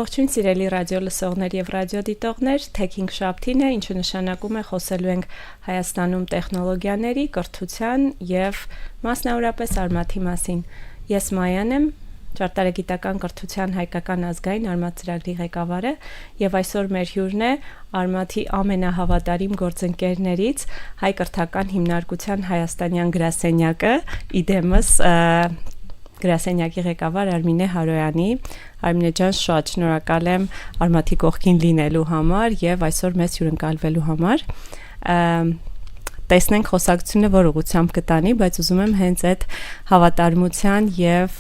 Ողջույն սիրելի ռադիո լսողներ եւ ռադիոդիտողներ, Tech-ing շաբթին է, ինչը նշանակում է խոսելու ենք Հայաստանում տեխնոլոգիաների, կրթության եւ մասնավորապես Արմաթի մասին։ Ես Մայան եմ, ճարտարագիտական կրթության հայկական ազգային Արմաթ ծրագրի ղեկավարը եւ այսօր մեր հյուրն է Արմաթի ամենահավատարիմ գործընկերներից Հայ կրթական հիմնարկության հայաստանյան գրասենյակը, իդեմս գրասենյակի ղեկավար Արմինե Հարոյանի։ Արմինե ջան, շատ շնորհակալ եմ Արմաթի կողքին լինելու համար եւ այսօր մեզ հյուրընկալվելու համար։ Տեսնենք խոսակցությունը որ ուղղությամբ կտանի, բայց ուզում եմ հենց այդ հավատարմության եւ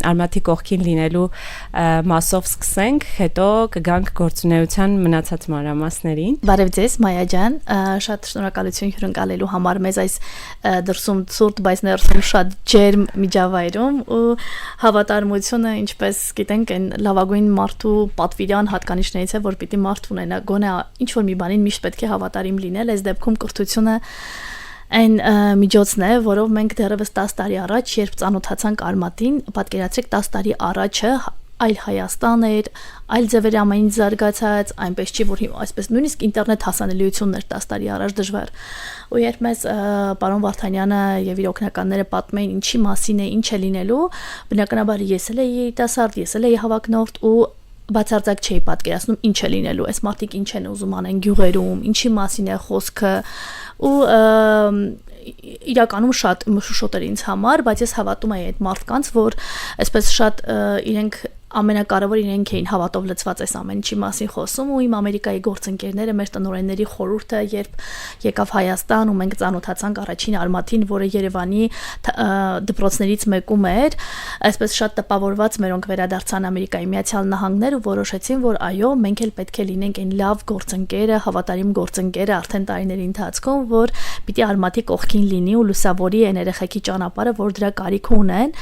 Արմաթի կողքին լինելու մասով սկսենք, հետո կգանք գործունեության մնացած մանրամասներին։ Բարև ձեզ, Մայա ջան, շատ շնորհակալություն հյուրընկալելու համար մեզ այս դրսում ցուրտ, բայց ներսում շատ ջերմ միջավայրում ու հավատարմությունը, ինչպես գիտենք, այն լավագույն մարդու պատվիրան հատկանիշներից է, որ պիտի մարդ ունենա, գոնե ինչ որ մի բանին միշտ պետք է հավատարիմ լինել, այս դեպքում կրթությունը այն միջոցն է, որով մենք դեռևս 10 տարի առաջ, երբ ծանոթացանք Արմաթին, պատկերացրեք 10 տարի առաջը այլ Հայաստան էր, այլ ձևեր ամեն ինչ զարգացած, այնպես չի, որ այսպես նույնիսկ ինտերնետ հասանելիությունն էր 10 տարի առաջ դժվար։ Ու երբ մեզ պարոն Վարդանյանը եւ իր օգնականները պատմեին ինչի մասին է, ինչ է լինելու, բնականաբար ես էլ էի երիտասարդ, ես էլ էի հավակնորդ ու բացարձակ չէի պատկերացնում ինչ է լինելու, այս մարդիկ ինչ են ուզում անեն գյուղերում, ինչի մասին է խոսքը ու իրականում շատ շուշոտ էր ինձ համար, բայց ես հավատում եի այդ մարդկանց, որ այսպես շատ իրենք ամենակարևոր իրենք էին հավատով լցված այս ամեն ինչի մասին խոսում ու իմ Ամերիկայի գործընկերները մեր տնօրենների խորհուրդը երբ եկավ Հայաստան ու մենք ծանոթացանք առաջին Արմաթին, որը Երևանի դպրոցներից մեկում էր, այսպես շատ տպավորված մերոնք վերադարձան Ամերիկայի Միացյալ Նահանգներ ու որոշեցին, որ այո, մենք էլ պետք է լինենք այն լավ գործընկերը, հավատարիմ գործընկերը արդեն տարիների ընթացքում, որ պիտի Արմաթի կողքին լինի ու լուսավորի այն երեխեքի ճանապարհը, որ դրա կարիք ունեն։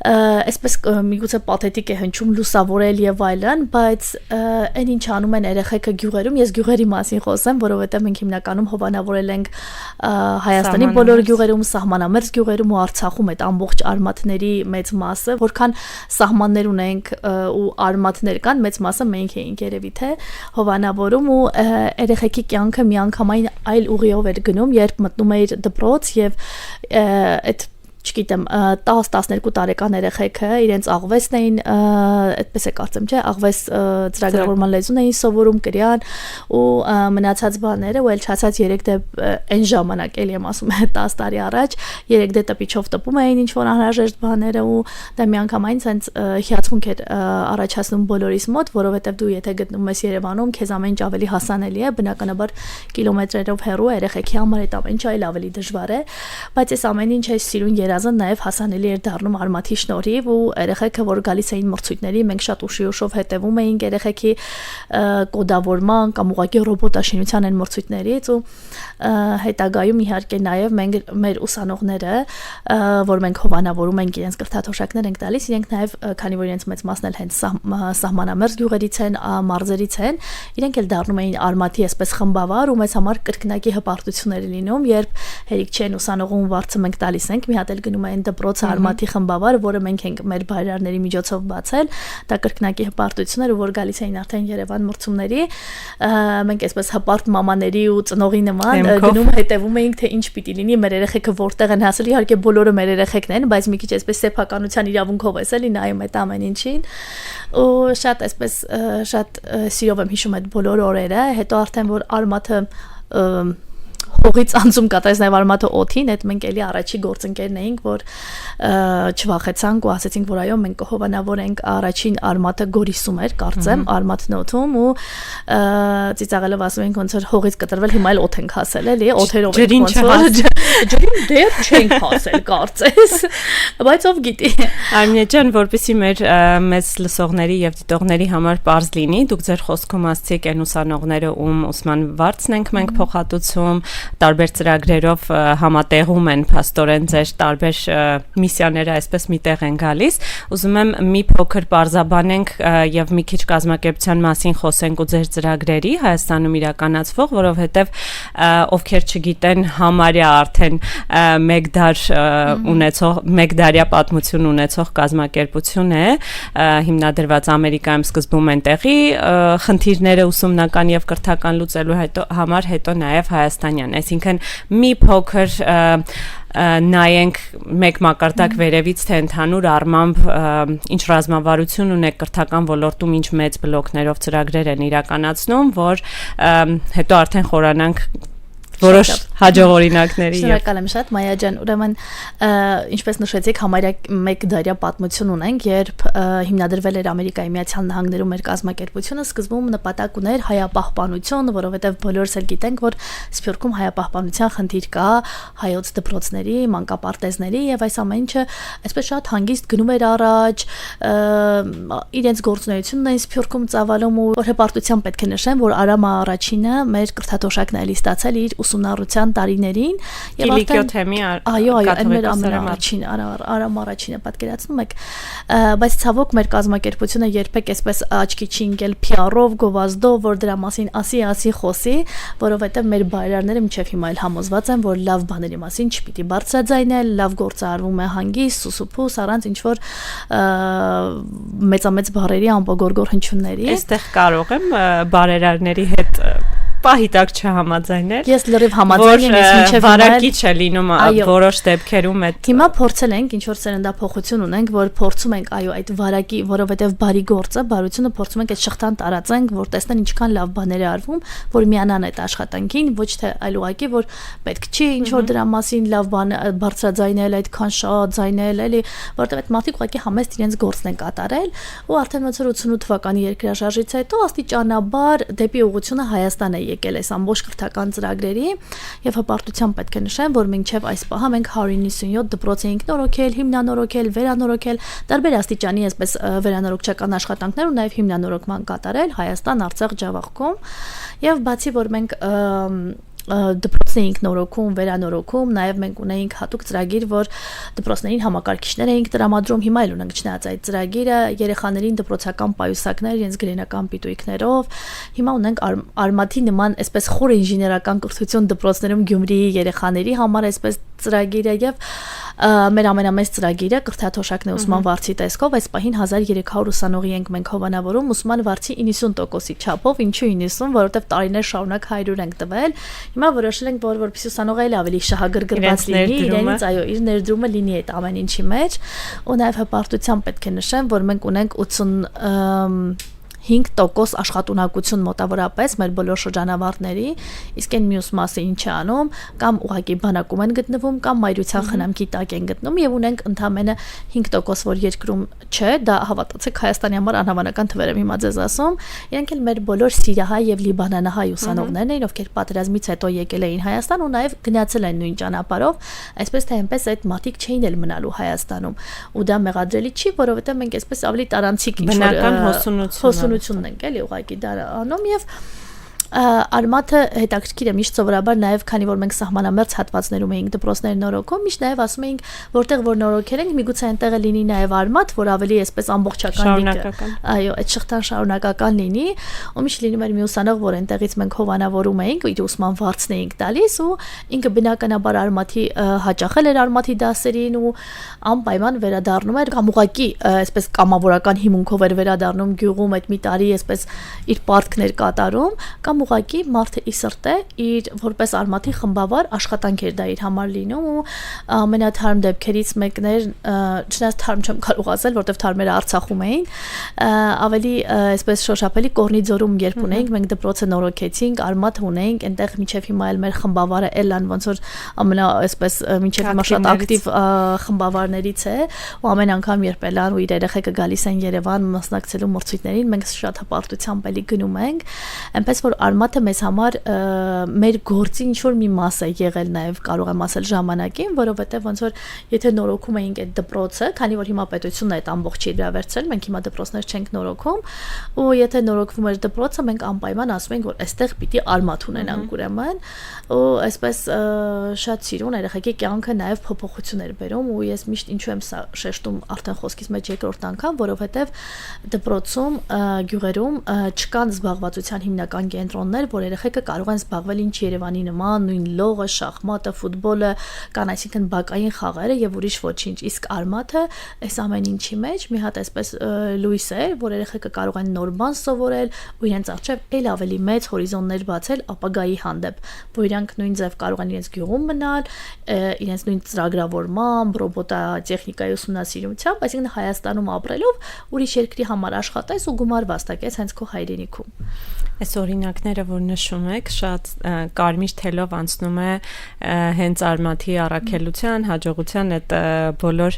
Այսպես միգուցե պաթետիկ է հնչում լուսավորել եւ այլն, բայց այն ինչ անում են երեխեքը գյուղերում, ես գյուղերի մասին խոսեմ, որովհետեւ մենք հիմնականում հովանավորել ենք Հայաստանի բոլոր գյուղերում, սահմանամերձ գյուղերում ու Արցախում այդ ամբողջ արմաթների մեծ մասը, որքան սահմաններ ունենք ու արմաթներ կան, մեծ մասը մենք էինք երևի թե հովանավորում ու երեխեքի կյանքը միանգամայն այլ ուղիով էր գնում, երբ մտնում էր դպրոց եւ այդ չգիտեմ 10-12 տարեկան երեխեքը իրենց աղվեսն էին, այդպես է կարծեմ, չէ, աղվես ծրագրավորման լեզուն էին սովորում կրյան ու մնացած բաները ու էլ չասած 3 դե այն ժամանակ էլի եմ ասում 10 տարի առաջ 3 դե տպիչով տպում էին ինչ որ անհրաժեշտ բաները ու դա միանգամայն ցենց հիացմունք էր առաջացնում բոլորիս մոտ, որովհետև դու եթե գտնվում ես Երևանում, քեզ ամեն ինչ ավելի հասանելի է, բնականաբար կիլոմետրերով հեռու երեխեքի համար այդ ամեն ինչ այլ ավելի դժվար է, բայց այս ամեն ինչ է սիրուն երազը նաև հասանելի էր դառնում Արմաթի շնորհիվ ու երեխեքը որ գալիս էին մրցույթների մենք շատ ուշիուշով հետևում էինք երեխեքի կոդավորման կամ ուղղակի ռոբոտաշինության այն մրցույթներից ու հետագայում իհարկե նաև մենք մեր ուսանողները որ մենք հովանավորում ենք իրենց կրթաթոշակներ ենք տալիս իրենք նաև քանի որ իրենց մեծ մասն էլ հենց սահմանամերձ գյուղերից են մարզերից են իրենք էլ դառնում էին Արմաթի այսպես խմբավար ու մեծ համար կրկնակի հպարտություններ լինում երբ հերիք չեն ուսանողում վարձը մենք տալիս ենք մի հատ էլ գնում են դպրոցը Արմաթի խմբավար, որը մենք ենք մեր բայրարների միջոցով բացել, դա կրկնակի հպարտություններ, որ գալիս էին արդեն Երևան մրցումների, մենք այսպես հպարտ մամաների ու ծնողի նման գնում հետևում էինք թե ինչ պիտի լինի, մեր երեխեքը որտեղ են հասել, իհարկե բոլորը մեր երեխեքն են, բայց մի քիչ այսպես սեփականության իրավունքով էս էլի նայում այդ ամեն ինչին, ու շատ այսպես շատ սիրով եմ հիշում այդ բոլոր օրերը, հետո արդեն որ Արմաթը հողից անցում կատարեց նաև Արմաթը օթին, այդ մենք էլի առաջի գործընկերն էինք, որ չվախեցանք ու ասեցինք, որ այո, մենք կհովանավորենք առաջին Արմաթը Գորիսում էր, կարծեմ, Արմաթն օթում ու ծիծաղելով ասում ենք ոնց որ հողից կտրվել, հիմա էլ օթ ենք հասել, էլի, օթերով ենք ոնց որ ջրին դեռ չենք հասել, կարծես, բայց ով գիտի։ Արմինե ջան, որպեսզի մեր մեծ լսողների եւ դիտողների համար པարզ լինի, դուք ձեր խոսքում ասացիք այն ուսանողները ում ուսման վարձն ենք մենք փոխհատուցում տարբեր ծրագրերով համատեղում են փաստորեն ձեր տարբեր միսիաները այսպես միտեղ են գալիս։ Ուզում եմ մի փոքր բարձաբանենք եւ մի քիչ կազմակերպության մասին խոսենք ու ձեր ծրագրերի Հայաստանում իրականացվող, որովհետեւ ովքեր չգիտեն, համարյա արդեն մեկ դարյա պատմություն ունեցող կազմակերպություն է, հիմնադրված Ամերիկայում սկզբում այնտեղի խնդիրները ուսումնական եւ կրթական լուծելու համար, հետո նաեւ հայաստանյան, այսինքն մի փոքր նայենք մեկ մակարդակ վերևից, թե ընդհանուր առմամբ ինչ ռազմավարություն ունեք կրթական ոլորտում, ինչ մեծ բլոկներով ծրագրեր են իրականացնում, որ հետո արդեն խորանանք որոշ հաջող օրինակների։ Շնորհակալ եմ շատ, Մայա ջան, ուրեմն ինչպես նշեցիք, համարյա մեկ դարյա պատմություն ունենք, երբ հիմնադրվել էր Ամերիկայի Միացյալ Նահանգներում մեր կազմակերպությունը, սկզբում նպատակ ուներ հայապահպանություն, որովհետև բոլորս էլ գիտենք, որ Սփյուռքում հայապահպանության խնդիր կա, հայոց դպրոցների, մանկապարտեզների եւ այս ամեն ինչը այսպես շատ հանգիստ գնում էր առաջ, իրենց գործունեությունն էին Սփյուռքում ծավալում, ու հպարտությամբ պետք է նշեմ, որ Արամը առաջինը մեր կրթաթոշակն էլի ստացել իր ուսումնառության տարիներին եւ արդեն այո, այն մեր ամենաառաջին Արամ առաջինը պատկերացնում եք, բայց ցավոք մեր կազմակերպությունը երբեք այսպես աչքի չի ընկել PR-ով, գովազդով, որ դրա մասին ասի խոսի, որովհետեւ մեր բայրարները մինչեւ հիմա էլ համոզված են, որ լավ բաների մասին չպիտի բարձրաձայնել, լավ գործը արվում է հանգիստ, սուսուփուս, առանց ինչ որ մեծամեծ բառերի ամպոգորգոր հնչյունների։ Այստեղ կարող եմ բարերարների հետ պահիտակ չհամաձայնել։ Ես լրիվ համաձայն եմ, ես մինչև վարակիչ է լինում որոշ դեպքերում այդ։ Հիմա փորձել ենք, ինչ որ սերնդափոխություն ունենք, որ փորձում ենք, այո, այդ վարակի, որովհետև բարի գործը, բարությունը փորձում ենք այդ շղթան տարածենք, որ տեսնեն ինչքան լավ բաներ է արվում, որ միանան այդ աշխատանքին, ոչ թե այլ ուղղակի, որ պետք չի ինչ որ դրա մասին լավ բան բարձրաձայնել, այդքան շատ ձայնել, էլի, որովհետև այդ մարդիկ ուղղակի համեստ իրենց գործն են կատարել, ու արդեն ոնց որ 88 թվականի երկրաշարժից հետո աստիճանաբար դեպի ուղղությունը Հայաստան է եկել այս ամբողջ կրթական ծրագրերի եւ հպարտությամբ պետք է նշեմ, որ մինչեւ այս պահը մենք 197 դպրոց էինք նորոգել, հիմնանորոգել, վերանորոգել, տարբեր աստիճանի այսպես վերանորոգչական աշխատանքներ ու նաեւ հիմնանորոգման կատարել Հայաստան, Արցախ, Ջավախքում, եւ բացի որ մենք դպրոցներ էինք նորոգում, վերանորոգում, նաև մենք ունեինք հատուկ ծրագիր, որ դպրոցներին համակարգիչներ էինք տրամադրում, հիմա էլ ունենք չնայած այդ ծրագիրը, երեխաներին դպրոցական պայուսակներ, իրենց գրենական պիտույքներով, հիմա ունենք Արմաթի նման այսպես խոր ինժեներական կրթություն դպրոցներում Գյումրիի երեխաների համար այսպես ծրագիրը եւ մեր ամենամեծ ծրագիրը կրթաթոշակն է ուսման վարձի տեսքով, այս պահին 1300 ուսանողի ենք մենք հովանավորում, ուսման վարձի 90%-ի չափով, ինչու 90, որովհետև տարիներ շարունակ 100 ենք տվել։ Հիմա որոշել ենք, որպեսզի ուսանողը էլ ավելի շահագրգռված լինի, իրենից այո, իր ներդրումը լինի այդ ամեն ինչի մեջ, ու նաև հպարտությամբ պետք է նշեմ, որ մենք ունենք 85% աշխատունակություն մոտավորապես մեր բոլոր շրջանավարտների, իսկ այն մյուս մասը ինչ է անում, կամ ուղղակի բանակում են գտնվում, կամ մայրության խնամքի տակ են գտնում, եւ ունենք ընդամենը 5%, որ երկրում չէ, դա հավատացեք Հայաստանի համար անհավանական թվեր եմ հիմա ձեզ ասում, իրենք էլ մեր բոլոր սիրիահայ եւ լիբանանահայ ուսանողներն էին, ովքեր պատերազմից հետո եկել էին Հայաստան ու նաեւ գնացել են նույն ճանապարհով, այսպես թե այնպես այդ մարդիկ չէին էլ մնալու Հայաստանում, ու դա մեղադրելի չի, որովհետեւ մենք այսպես ավելի տարանցիկ ինչ որ հոսունությունն ենք էլի ուղղակի դա անում եւ Արմաթը հետաքրքիր է միշտ սովորաբար նաև քանի որ մենք սահմանամերձ հատվածներում էինք դպրոցներ նորոգում, միշտ նաև ասում էինք որտեղ որ նորոգել ենք միգուցե այնտեղ լինի նաև Արմաթ, որ ավելի այսպես ամբողջական այո, այդ շղթան շարունակական լինի, ու միշտ լինում էր մի ուսանող, որ այնտեղից մենք հովանավորում էինք, իր ուսման վարձն էինք տալիս ու ինքը բնականաբար Արմաթի հաճախել էր Արմաթի դասերին ու անպայման վերադառնում էր կամ ուղղակի այսպես կամավորական հիմունքով էր վերադառնում գյուղում այդ մի տարի այսպես իր պարտքներ կատարում կամ ուղղակի մարդը ի սրտե իր որպես Արմաթի խմբավար աշխատանք էր դա իր համար լինում ու ամենաթարմ դեպքերից մեկն էր, չնայած թարմ չեմ կարող ասել, որտեվ թարմերը Արցախում էին, ավելի այսպես շոշափելի Կորնի ձորում երբ ունեինք, մենք դպրոցը նորոգեցինք, Արմաթ ունեինք, այնտեղ մինչև հիմա էլ մեր խմբավարը Էլլան ոնց որ ամենա այսպես մինչև հիմա շատ ակտիվ խմբավարներից է ու ամեն անգամ երբ Էլլան ու իր երեխեքը գալիս են Երևան մասնակցելու մրցույթներին, մենք շատ հպարտությամբ էլի գնում ենք, այնպես որ արմատը մեզ համար մեր գործի ինչ որ մի մաս է եղել նաև կարող եմ ասել ժամանակին, որովհետև ոնց որ եթե նորոգում էինք այդ դպրոցը, քանի որ հիմա պետությունն է այդ ամբողջը իր վերցրել, մենք հիմա դպրոցներ չենք նորոգում, ու եթե նորոգվում էր դպրոցը, մենք անպայման ասում ենք, որ այստեղ պիտի արմատ ունենանք ուրեմն, ու այսպես շատ սիրուն երեխեքի կյանքը նաև փոփոխություն էր բերում, ու ես միշտ ինչու եմ սա շեշտում արդեն խոսքից մեջ երկրորդ անգամ, որովհետև դպրոցում գյուղերում չկան զբաղվածության հիմնական կենտրոններ, որ երեխեքը կարող են զբաղվել ինչ Երևանի նման, նույն լողը, շախմատը, ֆուտբոլը, կան այսինքն բակային խաղերը եւ ուրիշ ոչինչ, իսկ արմատը այս ամեն ինչի մեջ մի հատ այսպես լույս է, որ երեխեքը կարող են նոր բան սովորել ու իրենց առջև էլ ավելի մեծ հորիզոններ բացել ապագայի հանդեպ, որ իրանք նույն ձև կարող են իրենց գյուղում մնալ, իրենց նույն ծրագրավորմամբ, ռոբոտատեխնիկայի ուսումնասիրությամբ, այսինքն Հայաստանում ապրելով ուրիշ երկրի համար աշխատես ու գումար վաստակես հենց քո հայրենիքում։ Այս օրինակները, որ նշում եք, շատ կարմիր թելով անցնում է հենց արմաթի առաքելության, հաջողության այդ բոլոր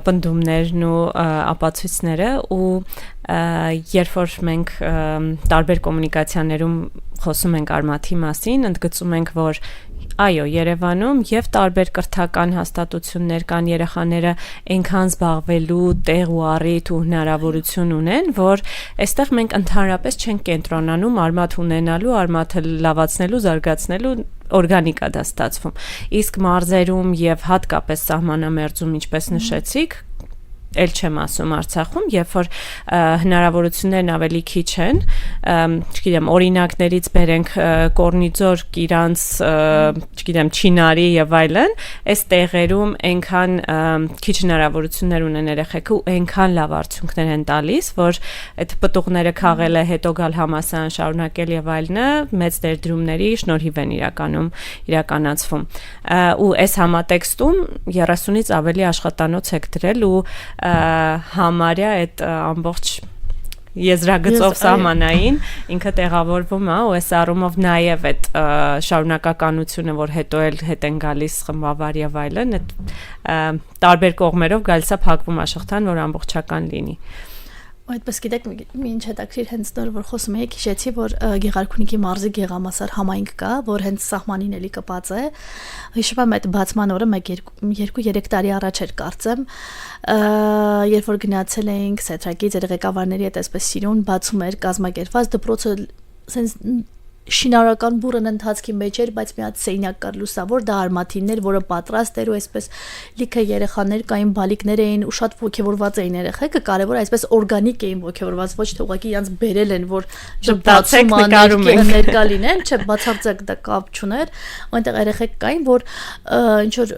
պնդումներն ու ապացույցները ու երբ որ մենք տարբեր կոմունիկացիաներում խոսում ենք արմաթի մասին, ընդգծում ենք, որ այո, Երևանում եւ տարբեր կրթական հաստատություններ կան երեխաները այնքան զբաղվելու տեղ ու առիթ ու հնարավորություն ունեն, որ այստեղ մենք ընդհանրապես չենք կենտրոնանում արմաթ ունենալու, արմաթը լավացնելու, զարգացնելու օրգանիկա դա ստացվում։ Իսկ մարզերում եւ հատկապես սահմանամերձում, ինչպես նշեցիք, էլ չեմ ասում Արցախում, երբ որ հնարավորություններն ավելի քիչ են, չգիտեմ, օրինակներից բերենք Կորնիձոր, Կիրանց, չգիտեմ, Չինարի եւ այլն, այս տեղերում այնքան քիչ հնարավորություններ ունեն երեխեքը ու այնքան լավ արդյունքներ են տալիս, որ այդ պտուղները քաղելը, հետո գալ համասարան շարունակել եւ այլնը մեծ դերդրումների շնորհիվ են իրականացվում։ Ու այս համատեքստում 30-ից ավելի աշխատանոց եք դրել ու համարյա այդ ամբողջ եզրագծով սահմանային ինքը տեղավորվում է ու այս առումով նաև այդ շարունակականությունը, որ հետո էլ հետ են գալիս խմբավար եւ այլն, այդ տարբեր կողմերով գալիս է փակվում աշխատան, որ ամբողջական լինի։ Այդպես գիտեք, ինչ հետաքրիր հենց նոր որ խոսում եք, հիշեցի, որ Գեղարքունիքի մարզի Գեղամասար համայնք կա, որ հենց սահմանին էլի կպած է։ Հիշում եմ այդ բացման օրը 1-2-3 տարի առաջ էր կարծեմ, երբ որ գնացել էինք Սեթրակից այդ ղեկավարների հետ այսպես սիրուն բացում էր կազմակերպված դպրոցը sense շինարարական բուրըն ընթացքի մեջ էր, բայց մի հատ սենյակ կար լուսավոր, դա արմաթիններ, որը պատրաստ էր ու այսպես լիքը երեխաներ կային, բալիկներ էին ու շատ ոգևորված էին երեխեքը, կարևոր այսպես օրգանիկ էին ոգևորված, ոչ թե ուղղակի իրանց բերել են, որ բացում նկարում են ներկա լինեն, չէ, բացարձակ դա կապ չուներ, այնտեղ երեխեք կային, որ ինչ որ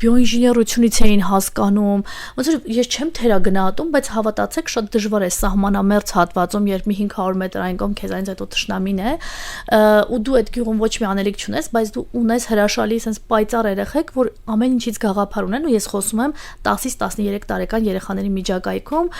բիոինժեներությունից էին հասկանում, ոնց որ ես չեմ թերագնահատում, բայց հավատացեք, շատ դժվար է սահմանամերձ հատվածում, երբ մի 500 մետր այն կողմ քեզանից հետո թշնամին է ու դու այդ գյուղում ոչ մի անելիք չունես, բայց դու ունես հրաշալի sense պայծառ երեխեք, որ ամեն ինչից գաղափար ունեն ու ես խոսում եմ 10-ից 13 տարեկան երեխաների միջակայքում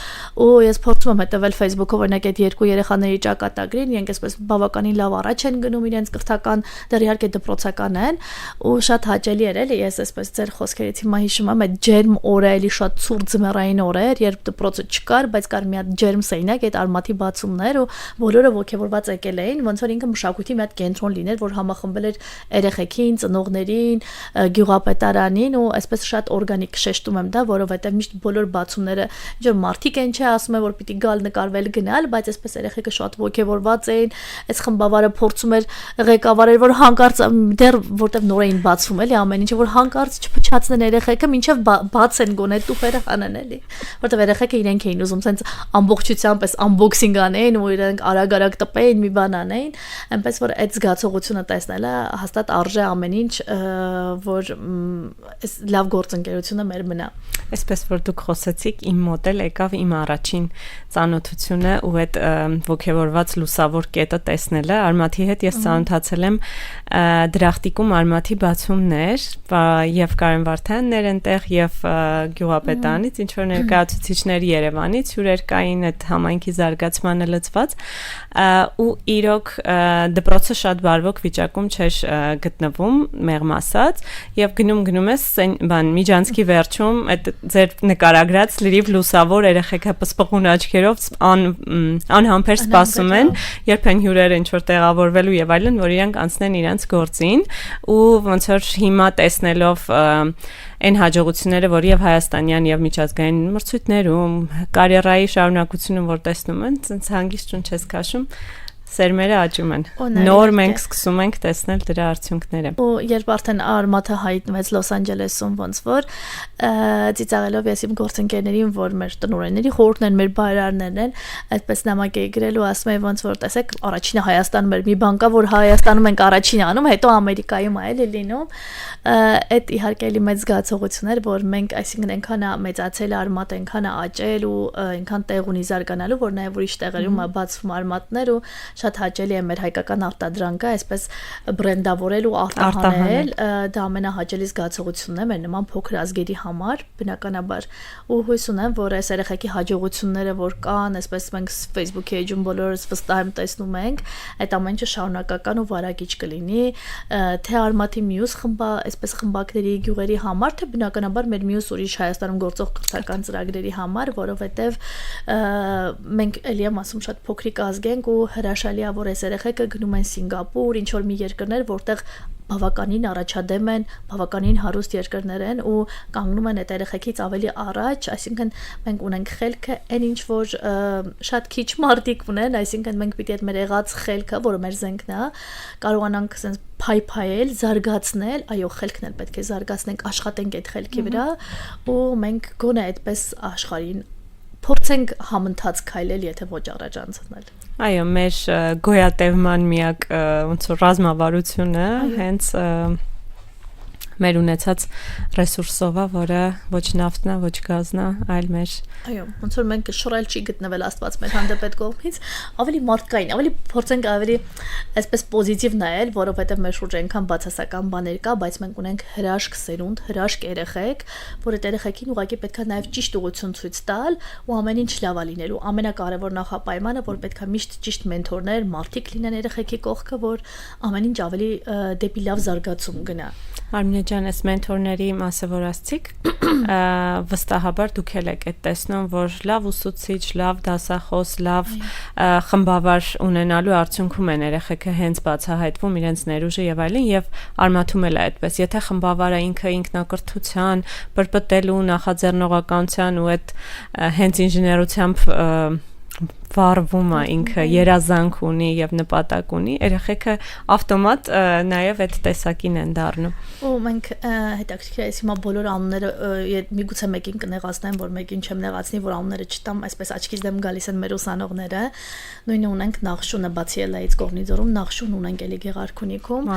ու ես փորձում եմ հետևել Facebook-ով օրինակ այդ երկու երեխաների ճակատագրին, իրենք այսպես բավականին լավ առաջ են գնում իրենց կրթական, դեռ իհարկե դպրոցական են ու շատ հաճելի էր էլի, ես այսպես ձեր խոսքերից հիմա հիշում եմ այդ ջերմ օրը էլի շատ ցուրտ ձմեռային օրեր, երբ դպրոցը չկար, բայց կար մի հատ ջերմ սենյակ, այդ արմաթի բացումներ ու բոլորը ոգևորված եկել էին, ոնց որ ինքը մշակույթի մի հատ կենտրոն լիներ, որ համախմբել էր երեխեքին, ծնողներին, գյուղապետարանին ու այսպես շատ օրգանիկ շեշտում եմ դա, որովհետև միշտ բոլոր բացումները ինչ որ մարդիկ են չէ, ասում են որ պիտի գալ նկարվել գնալ, բայց այսպես երեխեքը շատ ոգևորված էին, այս խմբավարը փորձում էր ղեկավարել, որ հանկարծ դեռ որտեվ նոր էին բացվում էլի ամեն ինչը, որ հանկարծ չփչացնեն երեխեքը, մինչև բաց են գոնե տուփերը հանեն էլի, որտեվ երեխեքը իրենք էին ուզում sense ամբողջությամբ այս unboxing անեին ու իրենք արագ տպեին, մի բան անեին, այնպես որ այդ զգացողությունը տեսնելը հաստատ արժե ամեն ինչ, որ այս լավ գործընկերությունը մեր մնա։ Այսպես որ դուք խոսեցիք, իմ մոտ էլ եկավ իմ առաջին ծանոթությունը ու այդ ոգևորված լուսավոր կետը տեսնելը, արմաթի հետ ես ծանոթացել եմ դրախտիկում արմաթի բացումներ, եւ Կարեն Վարդաններ այնտեղ եւ գյուղապետանից, ինչ որ ներկայացուցիչներ Երևանից հյուրեր կային այդ համայնքի զարգացմանը լծված ու իրոք դպրոցը շատ բարվոք վիճակում չէր գտնվում, մեղմ ասած, եւ գնում ես միջանցքի վերջում այդ ձեր նկարագրած լրիվ լուսավոր երեխեքը պսպղուն աչքերով անհամբեր սպասում են, երբ են հյուրերը ինչ որ տեղավորվելու եւ այլն, որ իրանք անցնեն իրանց գործին ու ոնց որ հիմա տեսնելով այն հաջողությունները, որ եւ հայաստանյան եւ միջազգային մրցույթներում կարիերայի շարունակությունը որ տեսնում են, ցենց հանգիստ չուն չես քաշում, սերմերը աճում են։ Նոր մենք սկսում ենք տեսնել դրա արդյունքները։ Ու երբ արդեն Արմաթը հայտնվեց Լոս Անջելեսում ոնց որ ծիծաղելով ես իմ գործընկերներին, որ մեր տնօրենների խորհուրդն են, մեր բայրարներն են, այդպես նամակ էի գրել ու ասում էի ոնց որ տեսեք, առաջինը Հայաստանում էր մի բան կա, որ Հայաստանում ենք առաջինը անում, հետո Ամերիկայում է էլի լինում։ Այդ իհարկե էլի մեծ զգացողություն էր, որ մենք այսինքն այնքան է մեծացել Արմաթը, այնքան է աճել ու այնքան տեղ ունի զարգանալու, որ նաև ուրիշ տեղերում է բացվում Արմաթներ ու շատ հաճելի է մեր հայկական արտադրանքը այսպես բրենդավորել ու արտահանել, դա ամենահաճելի զգացողությունն է մեր նման փոքր ազգերի համար, բնականաբար։ Ու հույս ունեմ, որ այս երեխեքի հաջողությունները, որ կան, այսպես մենք Facebook-ի էջում բոլորս վստահ եմ տեսնում ենք, այդ ամեն ինչը շարունակական ու վարակիչ կլինի, թե Արմաթի մյուս այսպես խմբակների գյուղերի համար, թե բնականաբար մեր մյուս ուրիշ Հայաստանում գործող կրթական ծրագրերի համար, որովհետև մենք էլի եմ ասում շատ փոքրիկ ազգ ենք ու հրաշալի է, որ այս երեխեքը գնում են Սինգապուր, ինչ որ մի երկրներ, որտեղ բավականին առաջադեմ են, բավականին հարուստ երկրներ են ու կանգնում են այդ երեխեքից ավելի առաջ, այսինքն մենք ունենք խելքը, այն ինչ որ շատ քիչ մարդիկ ունեն, այսինքն մենք պիտի այդ մեր եղած խելքը, որը մեր զենքն է, կարողանանք ասենց փայփայել, զարգացնել, այո, խելքն էլ պետք է զարգացնենք, աշխատենք այդ խելքի վրա ու մենք գոնե այդպես աշխարհին փորձենք համընթաց քայլել, եթե ոչ առաջանցնել։ Այո, մեր գոյատևման միակ ոնց որ ռազմավարությունը հենց մեր ունեցած ռեսուրսով է, որը ոչ նավթն է, ոչ գազն է, այլ մեր այո, ոնց որ մենք շռայլ չի գտնվել Աստված մեր հանդեպ այդ կողմից, ավելի մարդկային, ավելի փորձենք ավելի այսպես պոզիտիվ նայել, որովհետև մեր շուրջ այնքան բացասական բաներ կա, բայց մենք ունենք հրաշք սերունդ, հրաշք երեխեք, որ այդ երեխեքին ուղղակի պետքա նաև ճիշտ ուղղություն ցույց տալ ու ամեն ինչ լավ է լինելու։ Ամենակարևոր նախապայմանը, որ պետքա միշտ ճիշտ մենթորներ, մարդիկ լինեն երեխեքի կողքը, որ ամեն ինչ ավելի դեպի լավ զարգացում գնա։ Արմինե ջան, այս մենթորների մասը որ ասցիք, վստահաբար դուք էլ եք այդ տեսնում, որ լավ ուսուցիչ, լավ դասախոս, լավ խմբավար ունենալու արդյունքում են երեխեքը հենց բացահայտվում իրենց ներուժը եւ այլն եւ Արմաթում էլ է այդպես։ Եթե խմբավարը ինքը ինքնակրթության, պրպտելու, նախաձեռնողականության ու այդ հենց ինժեներությամբ վարվում է ինքը երազանք ունի եւ նպատակ ունի, երեխեքը ավտոմատ նաեւ այդ տեսակին են դառնում։ Ու մենք հետաքրքիր է, հիմա բոլոր անունները միգուցե մեկին կնեղացնեմ, որ մեկին չեմ նեղացնի, որ անունները չտամ, այսպես աչքից դեմ գալիս են մեր ուսանողները։ Նույնը ունենք Նախշունը, բացի Էլայից Կորնիձորում, Նախշուն ունենք էլի Գեղարքունիքում։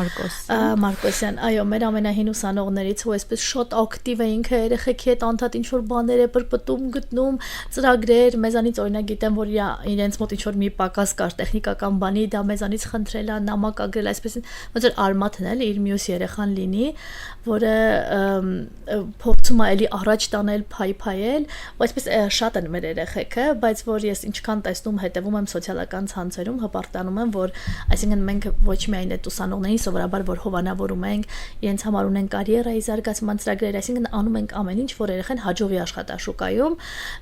Մարկոսյան, այո, մեր ամենահին ուսանողներից ու այսպես շատ ակտիվ է ինքը երեխեքի հետ անդադ ինչ որ բաներ է պրպտում, գտնում, ծրագրեր, մեզանից օրինակ գիտեմ, որ իրենց մոտ ինչ-որ մի պակաս կար տեխնիկական բանի, դա մեզանից խնդրել է, նամակ ագրել, այսպես ոնց որ Արմաթն էլ իր մյուս երեխան լինի, որը փորձում է էլի առաջ տանել, փայփայել, ու այսպես շատ են մեր երեխեքը, բայց որ ես ինչքան տեսնում, հետևում եմ սոցիալական ցանցերում, հպարտանում եմ, որ այսինքն մենք ոչ միայն այդ ուսանողներին սովորաբար որ հովանավորում ենք, իրենց համար ունենք կարիերայի զարգացման ծրագրեր, այսինքն անում ենք ամեն ինչ, որ երեխան հաջողի աշխատաշուկայում,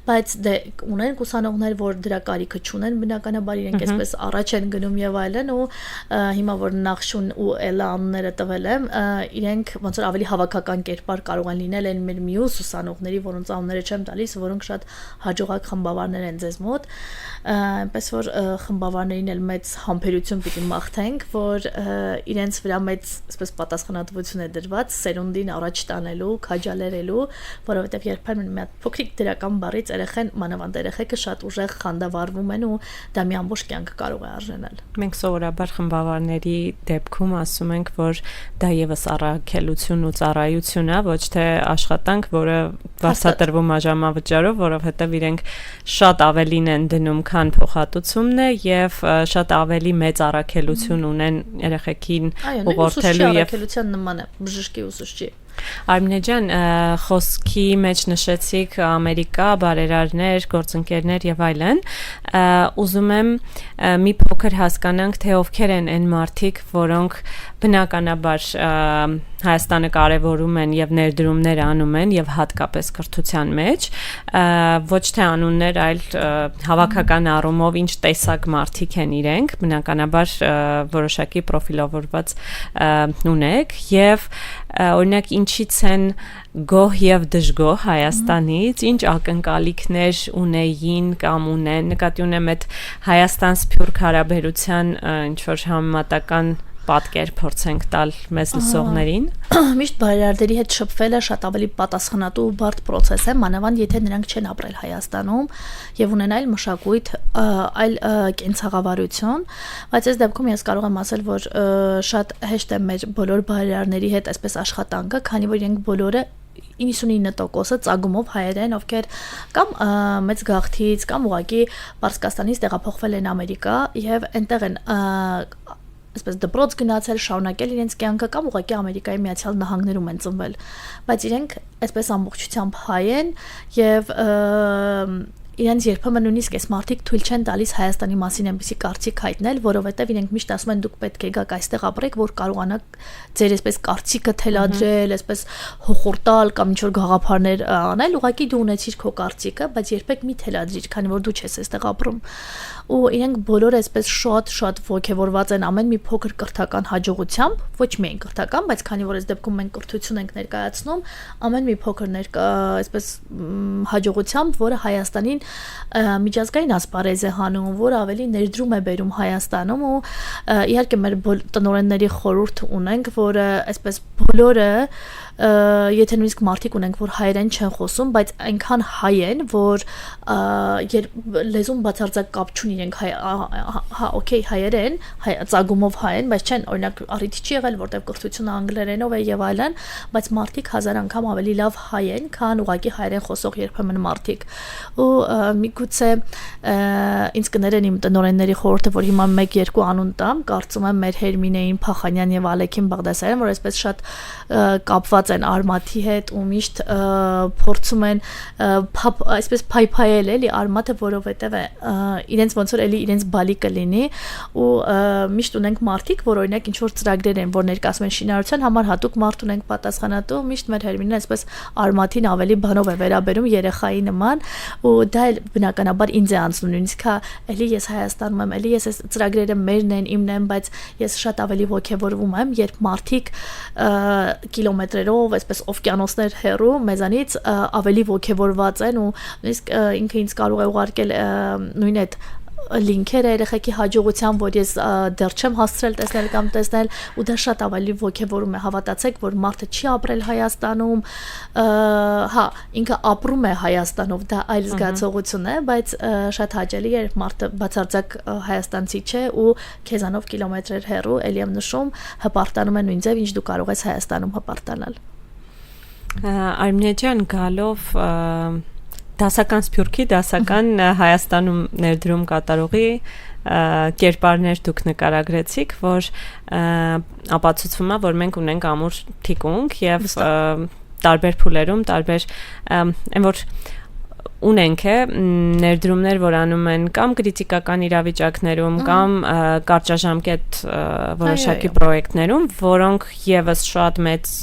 բայց դե ունենք ուսանողներ, որ դրա կարիքը չունեն, բնականաբար իրենք այսպես առաջ են գնում եւ այլն ու հիմա որ Նախշուն ու Էլա անունները տվել եմ, իրենք ոնց որ ավելի հավաքական կերպար կարող են լինել այն մեր մյուս ուսանողների, որոնց անունները չեմ տալիս, որոնք շատ հաջողակ խմբավարներ են ձեզ մոտ, այնպես որ խմբավարներին էլ մեծ համբերություն պիտի մաղթենք, որ իրենց վրա մեծ այսպես պատասխանատվություն է դրված սերունդին առաջ տանելու, քաջալերելու, որովհետեւ երբեմն մի հատ փոքրիկ դրական բառից երեխան, մանավանդ երեխեքը շատ ուժեղ խանդավառվում են ու դա մի ամբողջ կյանք կարող է արժանալ։ Մենք սովորաբար խմբավարների դեպքում ասում ենք, որ դա եւս առաքելություն ու ծառայություն է, ոչ թե աշխատանք, որը վարձատրվում է ժամավճարով, որովհետեւ իրենք շատ ավելին են դնում, քան փոխհատուցումն է եւ շատ ավելի մեծ առաքելություն ունեն երեխեքին ուղղորդելու եւ առաքելության նման է բժշկի ուսուցչի։ Արմինե ջան, խոսքի մեջ նշեցիք Ամերիկա, բարերարներ, գործընկերներ եւ այլն, ուզում եմ մի փոքր հասկանանք, թե ովքեր են այն մարդիկ, որոնք բնականաբար Հայաստանը կարևորում են եւ ներդրումներ անում են եւ հատկապես կրթության մեջ, ոչ թե անուններ, այլ հավաքական առումով ինչ տեսակ մարդիկ են իրենք, բնականաբար որոշակի պրոֆիլավորված ունեք եւ օրինակ ինչից են գոհ եւ դժգոհ Հայաստանից, ինչ ակնկալիքներ ունեին կամ ունեն, նկատի ունեմ այդ Հայաստան-Սփյուռք հարաբերության ինչ որ համեմատական պատկեր փորձենք տալ մեզ լսողներին։ Միշտ բարերարների հետ շփվելը շատ ավելի պատասխանատու ու բարդ process է, մանավանդ եթե նրանք չեն ապրել Հայաստանում եւ ունեն այլ մշակույթ, այլ կենցաղավարություն, բայց այս դեպքում ես կարող եմ ասել, որ շատ հեշտ է մեր բոլոր բարերարների հետ այսպես աշխատանքը, քանի որ իրենք բոլորը 99%-ը ծագումով հայեր են, ովքեր կամ մեծ գաղթից կամ ուղղակի Պարսկաստանից տեղափոխվել են Ամերիկա եւ այնտեղ են այսպես դպրոց գնացել, շարունակել իրենց կյանքը կամ ուղղակի Ամերիկայի Միացյալ Նահանգներում են ծնվել, բայց իրենք այսպես ամբողջությամբ հայ են եւ իրենց երբեմն նույնիսկ այս մարդիկ թույլ չեն տալիս Հայաստանի մասին այնպեսի կարծիք հայտնել, որովհետև իրենք միշտ ասում են դուք պետք է գաք այստեղ ապրեք, որ կարողանաք ձեր այսպես կարծիքը թելադրել, այսպես հոխորտալ կամ ինչ որ գաղափարներ անել, ուղղակի դու ունեցիր քո կարծիքը, բայց երբեք մի թելադրիր, քանի որ դու չես այստեղ ապրում։ Ու իրենք բոլորը այսպես շատ ոգևորված են ամեն մի փոքր կրթական հաջողությամբ, ոչ միայն կրթական, բայց քանի որ այս դեպքում մենք կրթություն ենք ներկայացնում, ամեն մի փոքր այսպես հաջողությամբ, որը Հայաստանին միջազգային ասպարեզ է հանում, որը ավելի ներդրում է բերում Հայաստանում ու իհարկե մեր տնօրենների խորհուրդ ունենք, որը այսպես բոլորը եթե նույնիսկ մարդիկ ունենք, որ հայերեն չեն խոսում, բայց այնքան հայ են, որ լեզուն բացարձակ կապ չունի, իրենք օքեյ հայերեն, ծագումով հայ են, բայց չեն, օրինակ առիթ չի եղել, որտեղ կրթությունը անգլերենով է եւ այլն, բայց մարդիկ հազար անգամ ավելի լավ հայ են, քան ուղղակի հայերեն խոսող երբեմն մարդիկ։ Ու միգուցե ինձ կներեն իմ տնօրենների խորհուրդը, որ հիմա 1-2 անուն տամ, կարծում եմ մեր Հերմինեին Փախանյան եւ Ալեքին Բաղդասարյան, որ այսպես շատ կապված են Արմաթի հետ ու միշտ փորձում են այսպես փայփայել էլի Արմաթը, որովհետեւ իրենց ոնց որ էլի իրենց բալիկը լինի ու միշտ ունենք մարդիկ, որ օրինակ ինչ որ ծրագրեր են, որ ներկայացում են շինարարության համար հատուկ մարդ ունենք պատասխանատու, միշտ մեր Հերմինեն այսպես Արմաթին ավելի բանով է վերաբերում երեխայի նման ու դա էլ բնականաբար ինձ է անցնում, նույնիսկ էլի ես Հայաստանում եմ, էլի ես այս ծրագրերը մերն են, իմն են, բայց ես շատ ավելի ոգևորվում եմ, երբ մարդիկ կիլոմետրերով, այսպես օվկիանոսներ հեռու մեզանից ավելի ոգևորված են ու նույնիսկ ինքը ինձ կարող է ուղարկել նույն այդ լինքերը երեխեքի հաջողության, որ ես դեռ չեմ հասցրել տեսնել կամ տեսնել ու դա շատ ավելի ոգևորում է, հավատացեք, որ մարդը չի ապրել Հայաստանում, հա, ինքը ապրում է Հայաստանով, դա այլ զգացողություն է, բայց շատ հաճելի է, երբ մարդը բացարձակ հայաստանցի չէ ու քեզանով կիլոմետրեր հեռու, ելի եմ նշում, հպարտանում է նույն ձև, ինչ դու կարող ես Հայաստանում հպարտանալ։ Արմինե ջան, գալով դասական Սփյուռքի, դասական Հայաստանում ներդրում կատարողի կերպարներ դուք նկարագրեցիք, որ ապացուցվում է, որ մենք ունենք ամուր թիկունք եւ տարբեր փուլերում, տարբեր այն որ ունենք ներդրումներ, որ անում են կամ քրիտիկական իրավիճակներում, կամ կարճաժամկետ որոշակի պրոյեկտներում, որոնք եւս շատ մեծ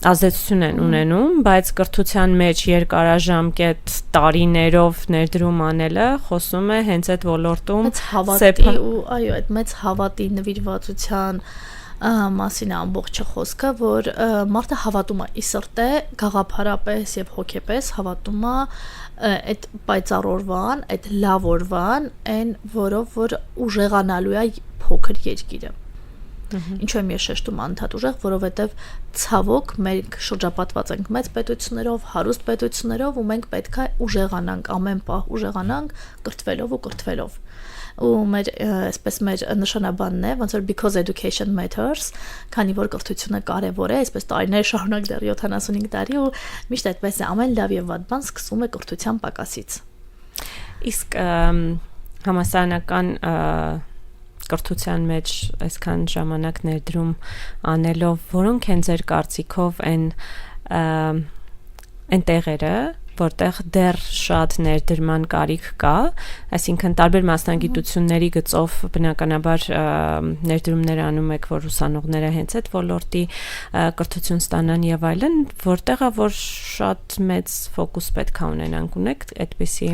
ազդեցություն են ունենում, բայց կրթության մեջ երկարաժամկետ տարիներով ներդրում անելը խոսում է հենց այդ ոլորտում հավատի ու այո, այդ մեծ հավատի նվիրվածության մասին ամբողջը խոսքը, որ մարդը հավատում է ի սրտե, գաղափարապես եւ հոգեպես հավատում է այդ պայծառ օրվան, այդ լավ օրվան, այն որով որ ուժեղանալու է փոքր երկիրը։ Ինչու եմ ես շեշտում անդադ ուժեղ, որովհետև ցավոք մենք շրջապատված ենք մեծ պետություններով, հարուստ պետություններով ու մենք պետք է ուժեղանանք, ամեն պահ ուժեղանանք, կրթվելով ու կրթվելով։ Ու մեր այսպես մեր նշանաբանն է, ոնց որ because education matters, քանի որ կրթությունը կարևոր է, այսպես տարիներ շարունակ դեռ 75 տարի ու միշտ այդպես է, ամեն լավ եւ վատ բան սկսում է կրթության պակասից։ Իսկ համասարանական կրթության մեջ այսքան ժամանակ ներդրում անելով, որոնք են ձեր կարծիքով այն տեղերը, որտեղ դեռ շատ ներդրման կարիք կա, այսինքն տարբեր մասնագիտությունների գծով բնականաբար ներդրումներ անում եք, որ ուսանողները հենց այդ ոլորտի կրթություն ստանան եւ այլն, որտեղը որ շատ մեծ ֆոկուս պետք է ունենանք, ունեք այդպիսի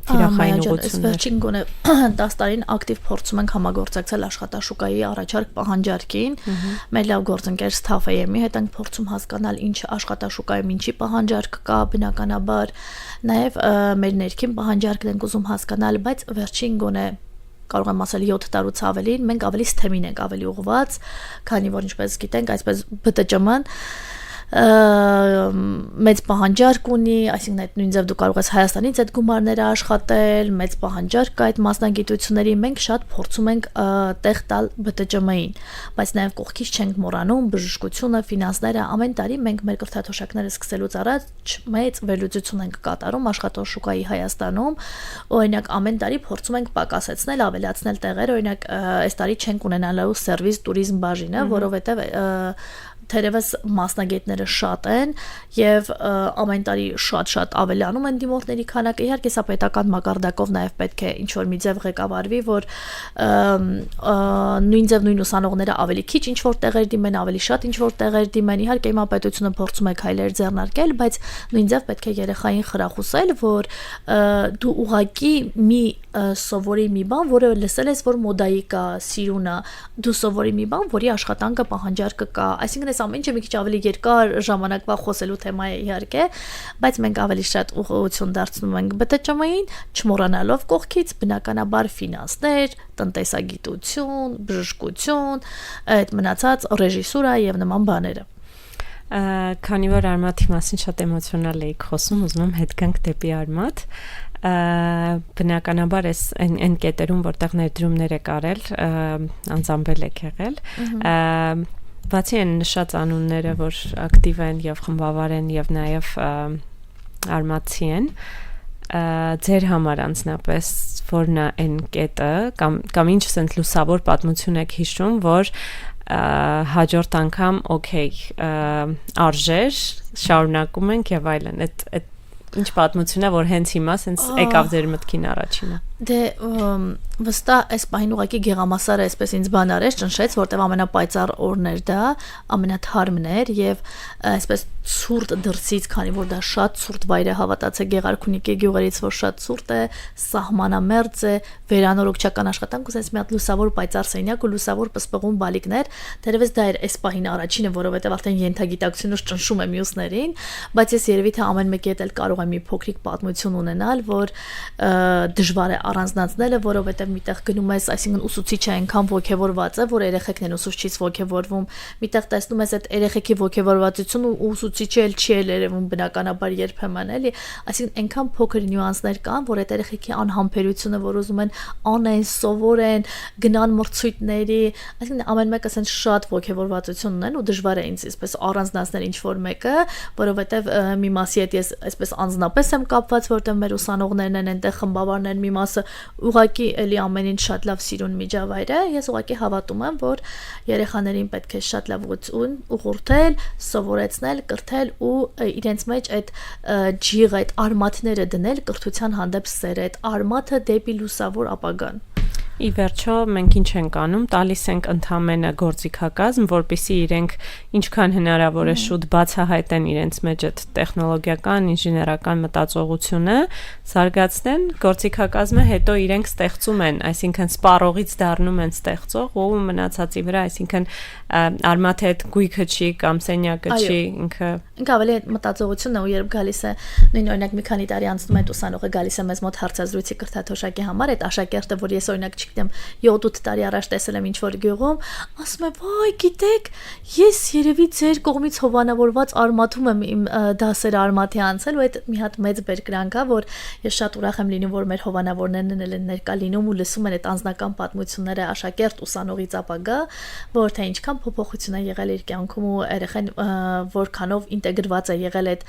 թիրախային ուղղություններ։ Վերջին գոնե 10 տարին ակտիվ փորձում ենք համագործակցել աշխատաշուկայի առաջարկ պահանջարկին։ Մեր լավ գործընկեր Staff.am-ի հետ ենք փորձում հասկանալ ինչ աշխատաշուկայում ինչի պահանջարկ կա, բնականաբար նաև մեր ներքին պահանջարկն ենք ուզում հասկանալ, բայց վերջին գոնե կարող եմ ասել 7 տարուց ավելին մենք ավելի STEM-ին ենք ավելի ուղղված, քանի որ ինչպես գիտենք, այսպես ԲՏՃՄ-ն մեծ պահանջարկ ունի, այսինքն այդ նույն ձև դու կարող ես Հայաստանից այդ գումարները աշխատել, մեծ պահանջարկ կա այդ մասնագիտությունների, մենք շատ փորձում ենք տեղ տալ ԲՏՃՄ-ին, բայց նաև կողքից չենք մոռանում բժշկությունը, ֆինանսները, ամեն տարի մենք մեր կրթաթոշակները սկսելուց առաջ մեծ վերլուծություն ենք կատարում աշխատաշուկայի Հայաստանում, օրինակ ամեն տարի փորձում ենք պակասեցնել, ավելացնել տեղեր, օրինակ այս տարի չենք ունենալու սերվիս туриզմ բաժինը, որովհետև թերևս մասնագետները շատ են եւ ամեն տարի շատ ավելանում են դիմորդների քանակը, իհարկե սա պետական մակարդակով նաեւ պետք է ինչ որ մի ձև ղեկավարվի, որ նույն ձև նույն ուսանողները ավելի քիչ ինչ որ տեղեր դիմեն, ավելի շատ ինչ որ տեղեր դիմեն, իհարկե հիմա պետությունը փորձում է քայլեր ձեռնարկել, բայց նույն ձև պետք է երեխային խրախուսել, որ դու ուղակի մի սովորի մի բան, որը լսել ես, որ մոդայի կա, սիրուն է, դու սովորի մի բան, որի աշխատանքը պահանջարկը կա, այսինքն այս ամեն ինչը մի քիչ ավելի երկար ժամանակվա խոսելու թեմա է իհարկե, բայց մենք ավելի շատ ուղղություն դարձնում ենք ԲՏՃՄ-ին, չմոռանալով կողքից բնականաբար ֆինանսներ, տնտեսագիտություն, բժշկություն, այդ մնացած ռեժիսուրա եւ նման բաները։ Քանի որ Արմաթի մասին շատ էմոցիոնալ էիք խոսում, ուզում եմ հետ գանք դեպի Արմաթ, բնականաբար այն կետերում, որտեղ ներդրումներ եք արել, անձամբել եք եղել, բացի այն նշած անունները, որ ակտիվ են եւ խմբավար են եւ նաեւ արմատցի են, ձեր համար անձնապես որն է այն կետը կամ ինչ ասենք լուսավոր պատմություն եք հիշում, որ հաջորդ անգամ օքեյ արժեր շարունակում ենք եւ այլն, այդ ինչ պատմություն է, որ հենց հիմա սենց եկավ ձեր մտքին առաջինը։ Դե վստահ այս պահին ուղղակի գեղամասարը այսպես ինձ բան արեց, ճնշեց, որտեվ ամենապայծառ օրն էր դա, ամենաթարմն էր եւ այսպես ցուրտ դրսից, քանի որ դա շատ ցուրտ վայր է, հավատացեք Գեղարքունիքի գյուղերից, որ շատ ցուրտ է, սահմանամերձ է, վերանորոգչական աշխատանք, ու մի հատ լուսավոր պայծառ սենյակ ու լուսավոր պսպղուն բալիկներ, թերևս դա էր այս պահին առաջինը, որովհետեւ արդեն ենթագիտակցությունը ճնշում է մյուսներին, բայց ես երևի թե ամեն մեկի հետ էլ կարող եմ մի փոքրիկ պատմություն ունենալ, որ դժվար է առանձնացնելը, որովհետև միտեղ գնում ես, այսինքն ուսուցիչը այնքան ոգևորված է, որ երեխեքն են ուսուցչից ոգևորվում, միտեղ տեսնում ես այդ երեխեքի ոգևորվածությունը ու ուսուցիչը էլ չի երևում բնականաբար երբեմն էլի, այսինքն այնքան փոքր նյուանսներ կան, որ այդ երեխեքի անհամբերությունը, որ ուզում են անեն, սովորեն, գնան մրցույթների, այսինքն ամեն մեկը ասեն շատ ոգևորվածություն ունեն ու դժվար է ինձ այսպես առանձնացնել ինչ որ մեկը, որովհետև մի մասի հետ ես այսպես անձնապես եմ կապված, որտեղ մեր ուսանողներն են այնտեղ խմբավարներ մի մասը ուղղակի էլի ամեն ինչ շատ լավ սիրուն միջավայր է, ես ուղղակի հավատում եմ, որ երեխաներին պետք է շատ լավ ուղղորդել, սովորեցնել, կրթել ու իրենց մեջ այդ ջիղ, այդ արմատները դնել կրթության հանդեպ սերը, այդ արմատը դեպի լուսավոր ապագան։ Ի վերջո մենք ինչ ենք անում, տալիս ենք ընդամենը գործիքակազմ, որպեսզի իրենք ինչքան հնարավոր է շուտ բացահայտեն իրենց մեջ այդ տեխնոլոգիական, ինժեներական մտածողությունը, զարգացնեն, գործիքակազմը հետո իրենք ստեղծում են, այսինքն սպառողից դառնում են ստեղծող ու մնացածի վրա, այսինքն արմաթը այդ գույքը չի կամ սենյակը չի, ինքը ավելի այդ մտածողությունն է ու երբ գալիս է նույն օրինակ մի քանի տարի անցնում այդ ուսանողը գալիս է մեզ մոտ հարցազրույցի կրթաթոշակի համար, այդ աշակերտը, որ ես օրինակ չգիտեմ 7-8 տարի առաջ տեսել եմ ինչ-որ գյուղում, ասում է, «Վայ, գիտեք, ես երևի ձեր կողմից հովանավորված արմաթում եմ իմ դասերը արմաթի անցել» ու այդ մի հատ մեծ բերկրանք է, որ ես շատ ուրախ եմ լինում, որ մեր հովանավորներն են ներկա լինում ու լսում են այդ անձնական պատմությունները աշակերտ ուսանողից ապագա, որ թե ինչքան փոփոխություն է եղել իր կյանքում ու երեխան որքանով ինտեգրված է եղել այդ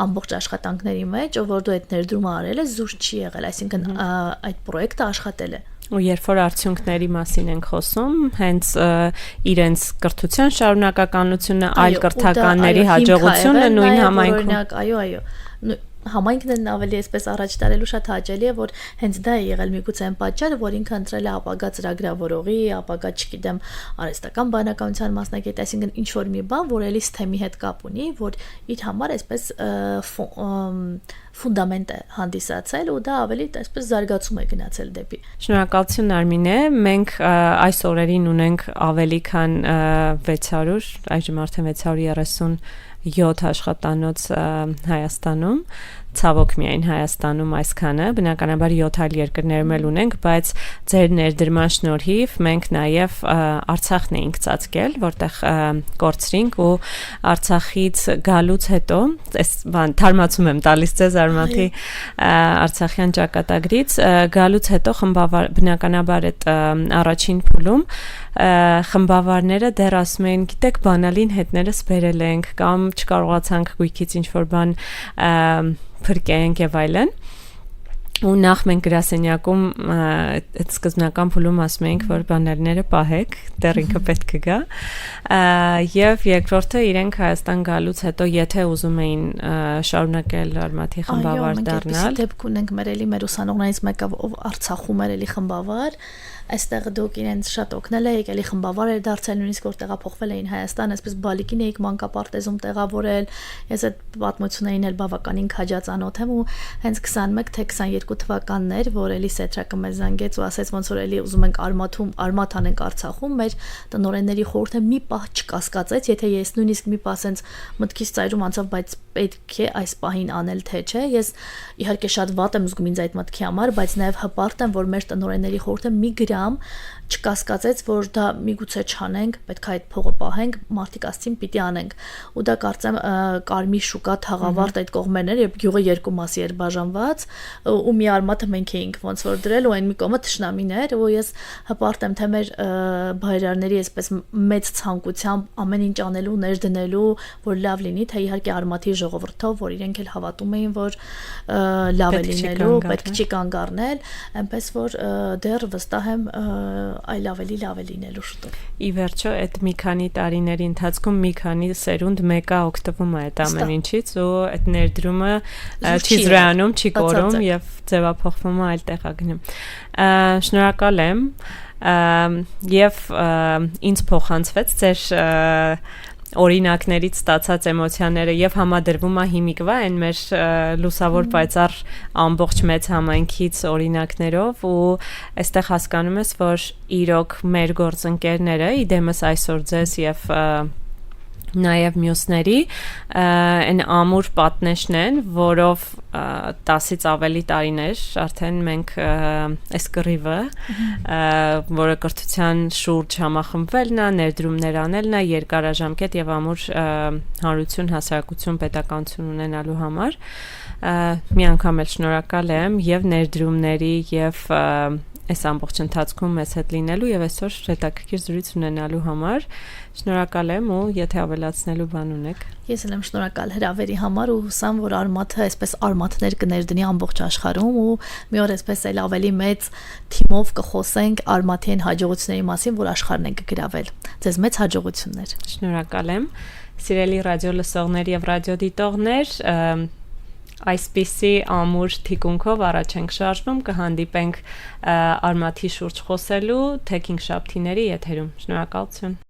ամբողջ աշխատանքների մեջ, որ դու այդ ներդրումը արել ես, զուր չի եղել, այսինքն այդ պրոյեկտը աշխատել է։ Ու երբ որ արդյունքների մասին ենք խոսում, հենց իրենց կրթության շարունակականությունը, այլ կրթականների հաջողությունը նույն համայնքում։ Այո, համայնքն էլ ավելի այսպես առաջ տարելու շատ հաճելի է, որ հենց դա է եղել միգուցե այն պատճառը, որ ինքը ընտրել է ապագա ծրագրավորողի, ապագա, չգիտեմ, արհեստական բանականության մասնակից, այսինքն ինչ որ մի բան, որ էլի STEM-ի հետ կապ ունի, որ իր համար այսպես ֆունդամենտ է հանդիսացել ու դա ավելի այսպես զարգացում է գնացել դեպի։ Շնորհակալություն Արմինե, մենք այս օրերին ունենք ավելի քան 600, այժմ արդեն 637 աշխատանոց Հայաստանում, ցավոք միայն Հայաստանում այսքանը, բնականաբար 7 այլ երկրներում էլ ունենք, բայց ձեր ներդրման շնորհիվ մենք նաև Արցախն էինք ծածկել, որտեղ կորցրինք ու Արցախից գալուց հետո, այս բան թարմացում եմ տալիս ձեզ Արմաթի Արցախյան ճակատագրից, գալուց հետո խմբավար բնականաբար այդ առաջին փուլում խմբավարները դեռ ասում էին, գիտեք, բանալին հետներս բերել ենք կամ չկարողացանք գույքից ինչ-որ բան փրկենք եւ այլն։ Ու նախ մենք գրասենյակում այդ սկզբնական փուլում ասում էինք, որ բանալիները պահեք, դեռ ինքը պետք կգա։ Եվ երկրորդը իրենք Հայաստան գալուց հետո եթե ուզում էին շարունակել Արմաթի խմբավար դառնալ։ Այո, մենք դեպք ունենք մեր ուսանողներից մեկը, ով Արցախում էր էլի խմբավար, այստեղ դուք իրենց շատ օգնել եք, էլի խմբավար էր դարձել, նույնիսկ որ տեղափոխվել էին Հայաստան, այսպես բալիկին էիք մանկապարտեզում տեղավորել։ Ես այդ պատմություններին էլ բավականին քաջածանոթ եմ ու հենց 21 թե 22 թվականներ, որ էլի Սեթրակը մեզ զանգեց ու ասեց ոնց որ էլի ուզում ենք Արմաթ անենք Արցախում, մեր տնօրենների խորհուրդը մի պահ չկասկածեց, եթե ես նույնիսկ մի պահ sense մտքից ծայրում անցավ, բայց պետք է այս պահին անել թե չէ։ Ես իհարկե շատ վատ եմ զգում ինձ այդ մտքի համար, բայց նաև հպարտ եմ, որ մեր տնօրենների խորհուրդը մի գրամ չկասկածեց, որ դա միգուցե չանենք, պետք է այդ փողը պահենք, մարդիկ ասցին պիտի անենք։ Ու դա կարծեմ Կարմիր շուկա թաղավարտ այդ կողմերն էր, երբ գյուղը երկու մասի էր բաժանված, ու մի Արմաթը մենք էինք ոնց որ դրել ու այն մի կողմը թշնամիներ, ու ես հպարտ եմ թե մեր բայրարների այսպես մեծ ցանկությամբ ամեն ինչ անելու, ներդնելու, որ լավ լինի, թե իհարկե Արմաթի ժողովրդով, որ իրենք էլ հավատում էին, որ լավ է լինելու, պետք չի կանգ առնել, այնպես որ դեռ վստահ եմ այլ ավելի լավ է լինելու շուտով։ Ի վերջո այդ մի քանի տարիների ընթացքում մի քանի սերունդ մեկը օգտվում է այդ ամեն ինչից ու այդ ներդրումը չի զրանում, չի կորում եւ ձևափոխվում է այլ տեղագնում։ Շնորհակալ եմ եւ ինձ փոխանցվեց ձեր օրինակներից ստացած էմոցիաները եւ համադրվում է հիմիկվա այն մեր լուսավոր պայծառ ամբողջ մեծ համայնքից օրինակներով ու այստեղ հասկանում ես, որ իրոք մեր գործընկերները իդեմս այսօր ձեզ եւ նաև մյուսների այն ամուր պատնեշն են, որով 10-ից ավելի տարիներ արդեն մենք այս կռիվը, որը կրթության շուրջ համախմբվելն է, ներդրումներ անելն է, երկարաժամկետ եւ ամուր հանրություն, հասարակություն, պետականություն ունենալու համար մի անգամ էլ շնորհակալ եմ եւ ներդրումների եւ այս ամբողջ ընթացքում մեզ հետ լինելու եւ այսօր հետաքրքիր զրույց ունենալու համար շնորհակալ եմ ու եթե ավելացնելու բան ունեք։ Ես էլ եմ շնորհակալ հրավերի համար ու հուսամ, որ Արմաթը այսպես արմաթներ կներդնի ամբողջ աշխարհում ու մի օր այսպես էլ ավելի մեծ թիմով կխոսենք Արմաթի այն հաջողությունների մասին, որ աշխարհն է կգրավել։ Ձեզ մեծ հաջողություններ։ Շնորհակալ եմ։ Սիրելի ռադիո լսողներ եւ ռադիոդիտողներ, այսպիսի ամուր թիկունքով առաջ ենք շարժվում, կհանդիպենք Արմաթի շուրջ խոսելու Tech-ing շաբթիների եթերում։ Շնորհակալություն։